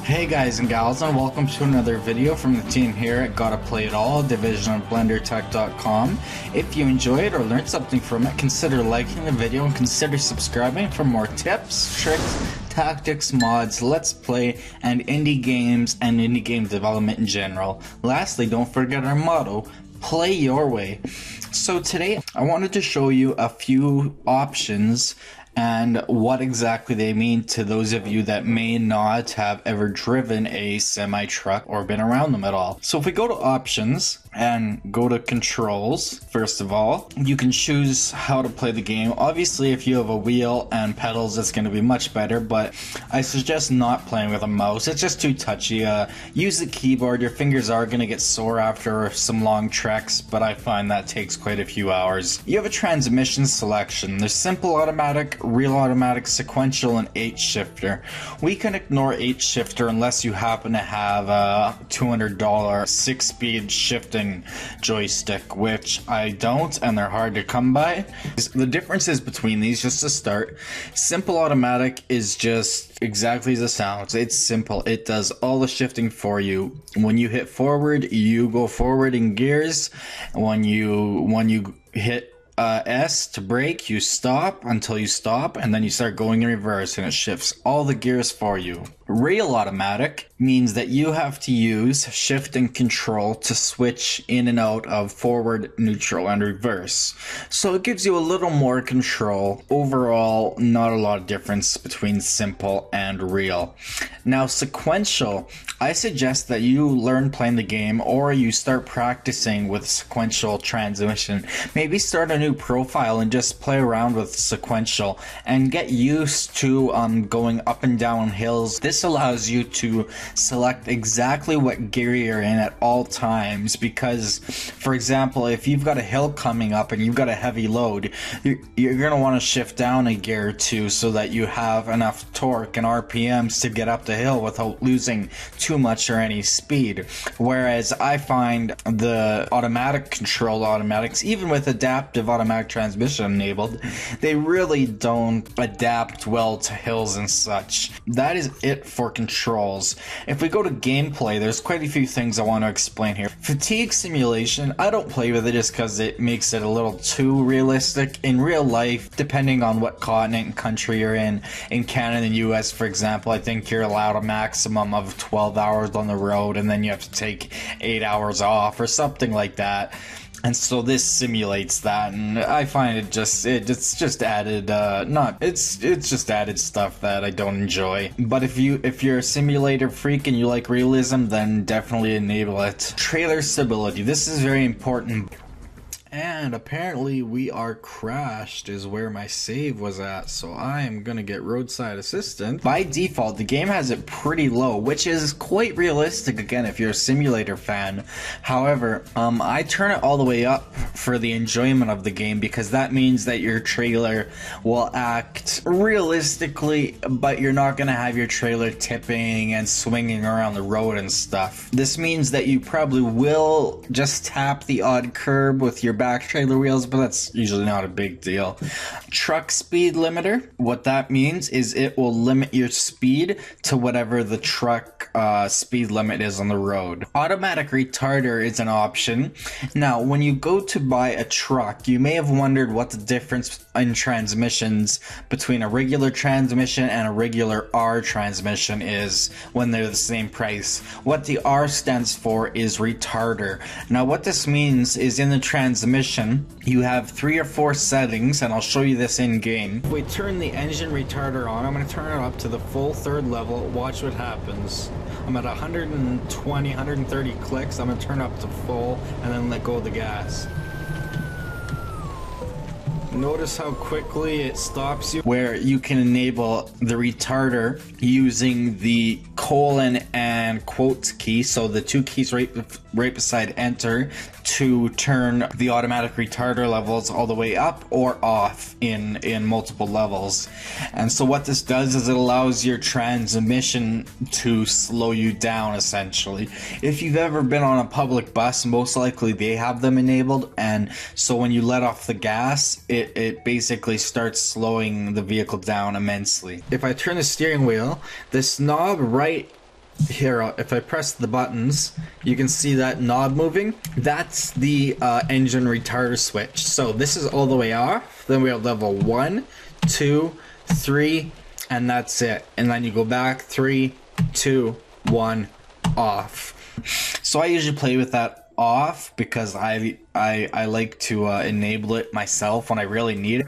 Hey guys and gals, and welcome to another video from the team here at Gotta Play It All, division of BlenderTech.com. If you enjoyed or learned something from it, consider liking the video and consider subscribing for more tips, tricks, tactics, mods, let's play, and indie games and indie game development in general. Lastly, don't forget our motto, play your way. So today I wanted to show you a few options and what exactly they mean to those of you that may not have ever driven a semi-truck or been around them at all. So if we go to options and go to controls, first of all, you can choose how to play the game. Obviously, if you have a wheel and pedals, it's going to be much better, but I suggest not playing with a mouse. It's just too touchy. Use the keyboard. Your fingers are going to get sore after some long treks, but I find that takes quite a few hours. You have a transmission selection. There's simple automatic, real automatic, sequential, and H shifter. We can ignore H shifter unless you happen to have a $200 6-speed shifting joystick, which I don't, and they're hard to come by. The differences between these, just to start, simple automatic is just exactly as it sounds. It's simple. It does all the shifting for you. When you hit forward, you go forward in gears. When you hit S to brake, you stop until you stop, and then you start going in reverse, and it shifts all the gears for you. Real automatic means that you have to use shift and control to switch in and out of forward, neutral, and reverse. So it gives you a little more control. Overall, not a lot of difference between simple and real. Now, sequential, I suggest that you learn playing the game or you start practicing with sequential transmission. Maybe start a new profile and just play around with sequential and get used to going up and down hills. This allows you to select exactly what gear you're in at all times, because, for example, if you've got a hill coming up and you've got a heavy load, you're going to want to shift down a gear or two so that you have enough torque and RPMs to get up the hill without losing too much or any speed. Whereas I find the automatic control automatics, even with adaptive automatic transmission enabled, they really don't adapt well to hills and such. That is it for controls. If we go to gameplay, there's quite a few things I want to explain here. Fatigue simulation, I don't play with it just because it makes it a little too realistic. In real life, depending on what continent and country you're in Canada and US, for example, I think you're allowed a maximum of 12 hours on the road, and then you have to take 8 hours off or something like that. And so this simulates that, and I find it's just added it's just added stuff that I don't enjoy. But if you're a simulator freak and you like realism, then definitely enable it. Trailer stability. This is very important. And apparently we are crashed is where my save was at, so I am gonna get roadside assistant. By default, the game has it pretty low, which is quite realistic again if you're a simulator fan. However, I turn it all the way up for the enjoyment of the game, because that means that your trailer will act realistically, but you're not gonna have your trailer tipping and swinging around the road and stuff. This means that you probably will just tap the odd curb with your back trailer wheels, but that's usually not a big deal. Truck speed limiter, what that means is it will limit your speed to whatever the truck speed limit is on the road. Automatic retarder is an option. Now, when you go to buy a truck, you may have wondered what the difference in transmissions between a regular transmission and a regular R transmission is when they're the same price. What the R stands for is retarder. Now, what this means is in the transmission, you have 3 or 4 settings, and I'll show you this in game. If we turn the engine retarder on, I'm going to turn it up to the full 3rd level. Watch what happens. I'm at 120, 130 clicks. I'm going to turn up to full and then let go of the gas. Notice how quickly it stops you, where you can enable the retarder using the colon and quotes key, so the 2 keys right beside enter, to turn the automatic retarder levels all the way up or off in multiple levels. And so what this does is it allows your transmission to slow you down, essentially. If you've ever been on a public bus, most likely they have them enabled, and so when you let off the gas, it basically starts slowing the vehicle down immensely. If I turn the steering wheel, this knob right here, if I press the buttons, you can see that knob moving. That's the engine retarder switch. So this is all the way off. Then we have level 1, 2, 3, and that's it. And then you go back 3, 2, 1, off. So I usually play with that off because I like to enable it myself when I really need it.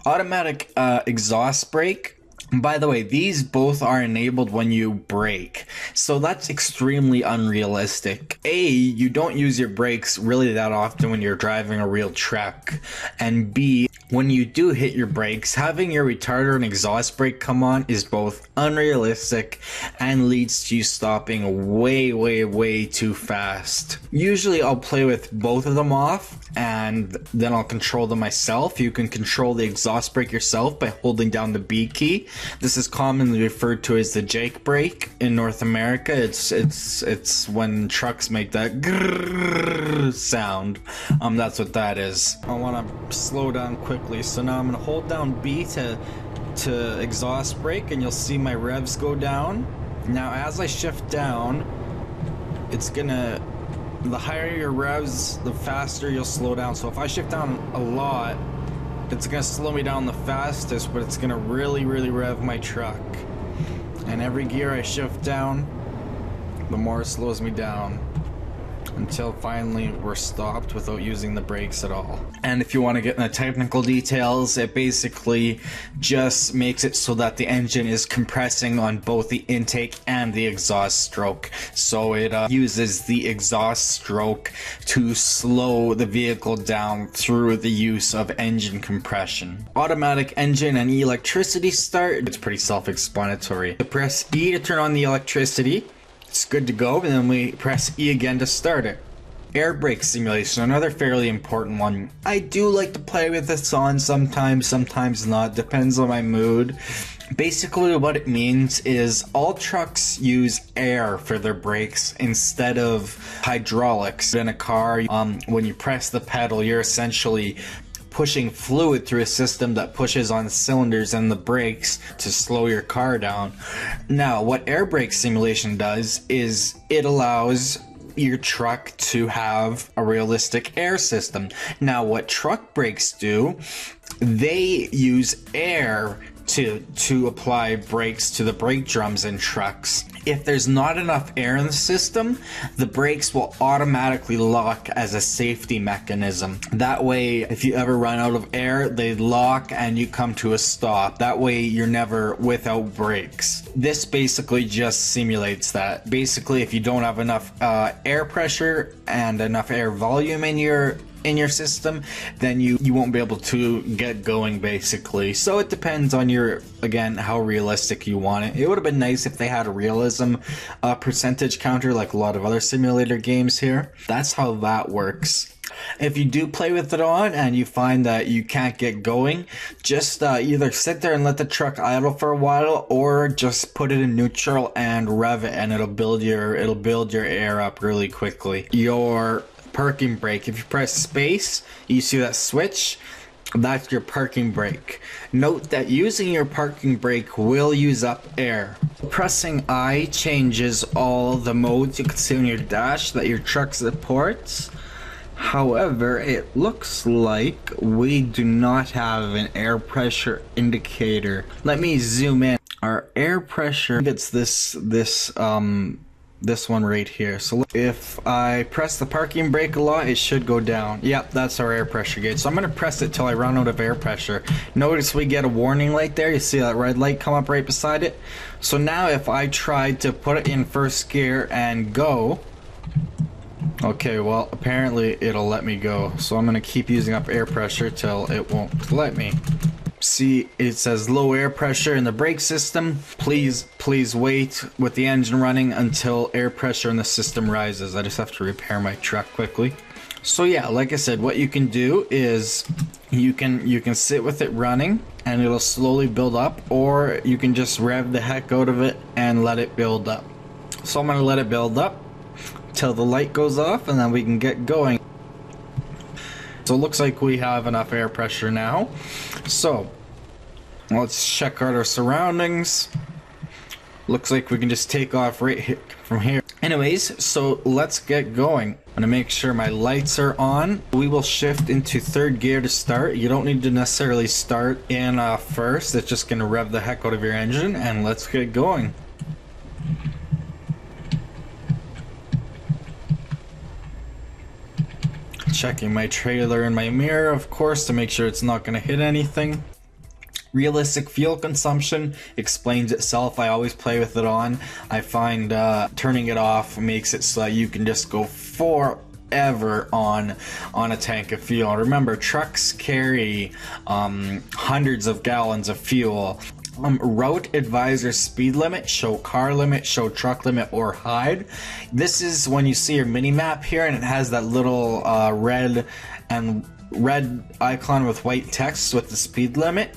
Automatic exhaust brake. By the way, these both are enabled when you brake, so that's extremely unrealistic. A, you don't use your brakes really that often when you're driving a real truck, and B, when you do hit your brakes, having your retarder and exhaust brake come on is both unrealistic and leads to you stopping way too fast. Usually I'll play with both of them off and then I'll control them myself. You can control the exhaust brake yourself by holding down the B key. This is commonly referred to as the Jake brake in North America. It's when trucks make that grrrr sound. That's what that is. I want to slow down quickly, so now I'm gonna hold down B to exhaust brake, and you'll see my revs go down. Now as I shift down, it's gonna, the higher your revs, the faster you'll slow down. So if I shift down a lot, it's gonna slow me down the fastest, but it's gonna really rev my truck. And every gear I shift down, the more it slows me down, until finally we're stopped without using the brakes at all. And if you want to get in the technical details, it basically just makes it so that the engine is compressing on both the intake and the exhaust stroke. So it uses the exhaust stroke to slow the vehicle down through the use of engine compression. Automatic engine and electricity start, it's pretty self-explanatory. Press E to turn on the electricity. It's good to go, and then we press E again to start it. Air brake simulation, another fairly important one. I do like to play with this on sometimes not, depends on my mood. Basically what it means is all trucks use air for their brakes instead of hydraulics. In a car, when you press the pedal, you're essentially pushing fluid through a system that pushes on cylinders and the brakes to slow your car down. Now, what air brake simulation does is it allows your truck to have a realistic air system. Now, what truck brakes do, they use air to apply brakes to the brake drums in trucks. If there's not enough air in the system, the brakes will automatically lock as a safety mechanism. That way, if you ever run out of air, they lock and you come to a stop. That way, you're never without brakes. This basically just simulates that. Basically, if you don't have enough air pressure and enough air volume in your system, then you won't be able to get going, basically. So it depends on your, again, how realistic you want it. It would have been nice if they had a realism percentage counter like a lot of other simulator games here. That's how that works. If you do play with it on and you find that you can't get going, just either sit there and let the truck idle for a while, or just put it in neutral and rev it, and it'll build your air up really quickly. Your parking brake, if you press space, you see that switch, that's your parking brake. Note that using your parking brake will use up air. Pressing I changes all the modes you can see on your dash that your truck supports. However, it looks like we do not have an air pressure indicator. Let me zoom in. Our air pressure, it's this one right here. So if I press the parking brake a lot, it should go down. Yep, that's our air pressure gauge. So I'm gonna press it till I run out of air pressure. Notice we get a warning light there. You see that red light come up right beside it? So now if I try to put it in first gear and go, okay, well, apparently it'll let me go. So I'm gonna keep using up air pressure till it won't let me. See, it says low air pressure in the brake system. Please wait with the engine running until air pressure in the system rises. I just have to repair my truck quickly. So yeah, like I said, what you can do is you can sit with it running and it'll slowly build up, or you can just rev the heck out of it and let it build up. So I'm gonna let it build up till the light goes off, and then we can get going. So it looks like we have enough air pressure now. So let's check out our surroundings. Looks like we can just take off right here from here. Anyways, so let's get going. I'm gonna make sure my lights are on. We will shift into third gear to start. You don't need to necessarily start in first. It's just gonna rev the heck out of your engine, and let's get going. Checking my trailer and my mirror, of course, to make sure it's not gonna hit anything. Realistic fuel consumption explains itself. I always play with it on. I find turning it off makes it so that you can just go forever on a tank of fuel. Remember, trucks carry hundreds of gallons of fuel. Route advisor speed limit, show car limit, show truck limit, or hide. This is when you see your mini map here and it has that little red icon with white text with the speed limit.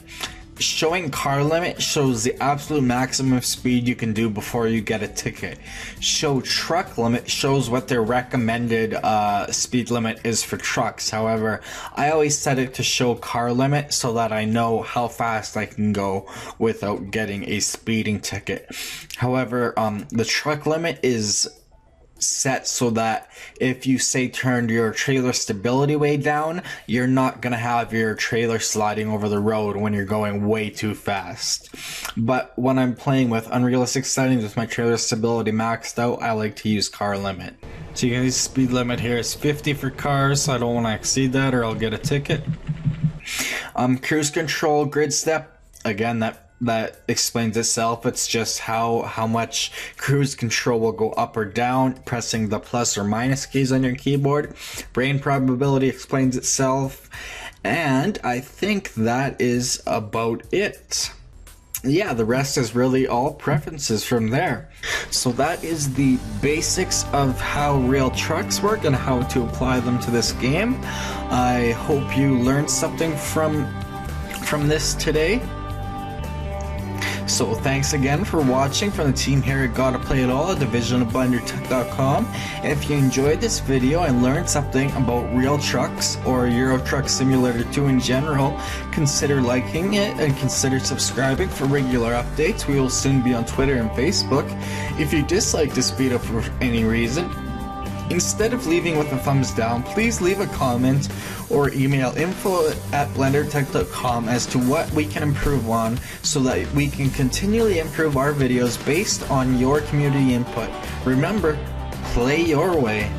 Showing car limit shows the absolute maximum speed you can do before you get a ticket. Show truck limit shows what their recommended speed limit is for trucks. However, I always set it to show car limit so that I know how fast I can go without getting a speeding ticket. However, the truck limit is set so that if you say turned your trailer stability way down, you're not gonna have your trailer sliding over the road when you're going way too fast. But when I'm playing with unrealistic settings with my trailer stability maxed out, I like to use car limit. So you can see the speed limit here is 50 for cars, so I don't want to exceed that or I'll get a ticket. Cruise control, grid step, again, that explains itself. It's just how much cruise control will go up or down, pressing the plus or minus keys on your keyboard. Brain probability explains itself, and I think that is about it. Yeah, the rest is really all preferences from there. So that is the basics of how real trucks work and how to apply them to this game. I hope you learned something from this today. So thanks again for watching from the team here at Gotta Play It All, a division of BlenderTech.com. And if you enjoyed this video and learned something about real trucks or Euro Truck Simulator 2 in general, consider liking it and consider subscribing for regular updates. We will soon be on Twitter and Facebook. If you dislike this video for any reason, instead of leaving with a thumbs down, please leave a comment or email info@blendertech.com as to what we can improve on so that we can continually improve our videos based on your community input. Remember, play your way.